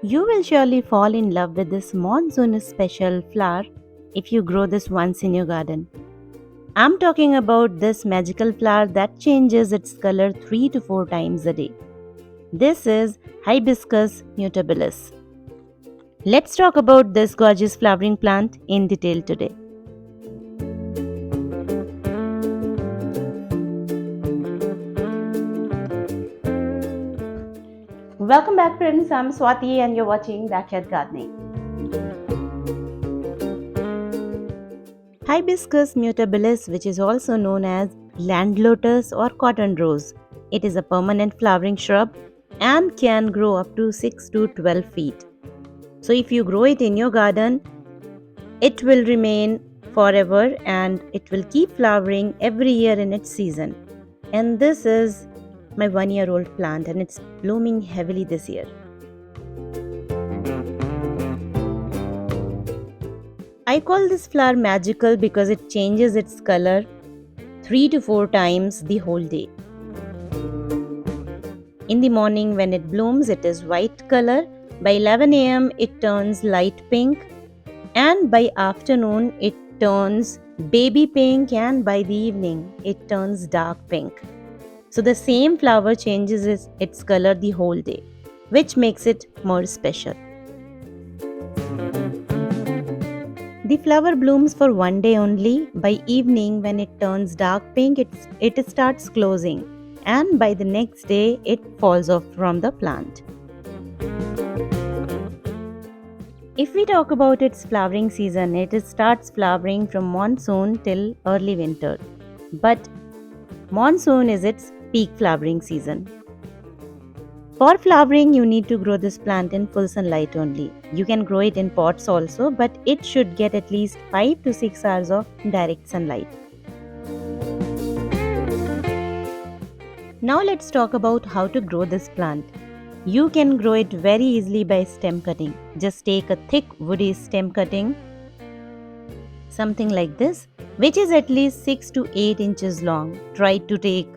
You will surely fall in love with this monsoon special flower if you grow this once in your garden. I'm talking about this magical flower that changes its color 3 to 4 times a day. This is Hibiscus Mutabilis. Let's talk about this gorgeous flowering plant in detail today. Welcome back friends, I'm Swati and you're watching Backyard Gardening. Hibiscus Mutabilis, which is also known as Land Lotus or Cotton Rose. It is a permanent flowering shrub and can grow up to 6 to 12 feet. So if you grow it in your garden, it will remain forever and it will keep flowering every year in its season. And this is my 1-year-old plant and it's blooming heavily this year. I call this flower magical because it changes its color 3 to 4 times the whole day. In the morning when it blooms, it is white color. By 11 a.m. it turns light pink, and by afternoon it turns baby pink, and by the evening it turns dark pink. So the same flower changes its color the whole day, which makes it more special. The flower blooms for one day only. By evening when it turns dark pink, it starts closing, and by the next day it falls off from the plant. If we talk about its flowering season, it starts flowering from monsoon till early winter. But monsoon is its peak flowering season. For flowering, you need to grow this plant in full sunlight only. You can grow it in pots also, but it should get at least 5 to 6 hours of direct sunlight. Now let's talk about how to grow this plant. You can grow it very easily by stem cutting. Just take a thick woody stem cutting, something like this, which is at least 6 to 8 inches long. Try to take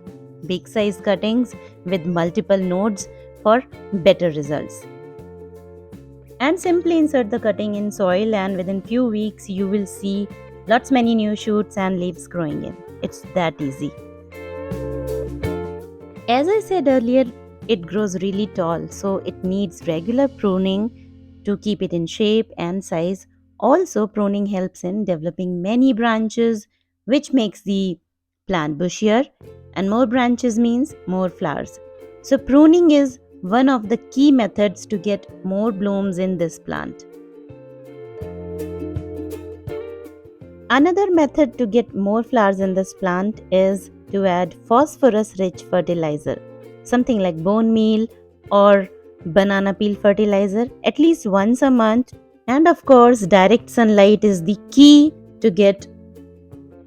big size cuttings with multiple nodes for better results. And simply insert the cutting in soil, and within few weeks you will see lots many new shoots and leaves growing in. It's that easy. As I said earlier, it grows really tall, so it needs regular pruning to keep it in shape and size. Also, pruning helps in developing many branches, which makes the plant bushier, and more branches means more flowers. So pruning is one of the key methods to get more blooms in this plant. Another method to get more flowers in this plant is to add phosphorus-rich fertilizer, something like bone meal or banana peel fertilizer, at least once a month. And of course, direct sunlight is the key to get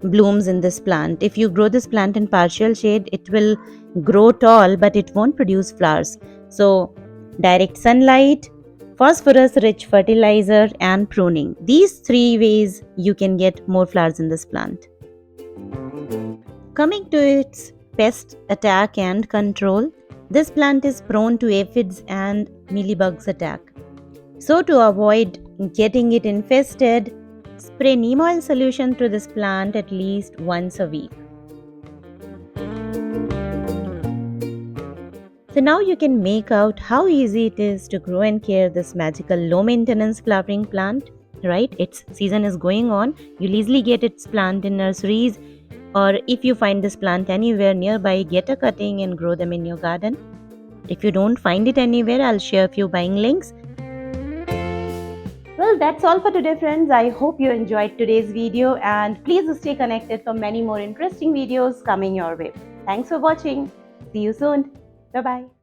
blooms in this plant. If you grow this plant in partial shade, it will grow tall but it won't produce flowers. So direct sunlight, phosphorus rich fertilizer and pruning, these 3 ways you can get more flowers in this plant. Coming to its pest attack and control, this plant is prone to aphids and mealybugs attack. So to avoid getting it infested, spray neem oil solution to this plant at least once a week. So now you can make out how easy it is to grow and care this magical low maintenance flowering plant, right? Its season is going on. You'll easily get its plant in nurseries, or if you find this plant anywhere nearby, get a cutting and grow them in your garden. If you don't find it anywhere, I'll share a few buying links. Well, that's all for today friends. I hope you enjoyed today's video and please stay connected for many more interesting videos coming your way. Thanks for watching. See you soon. Bye-bye.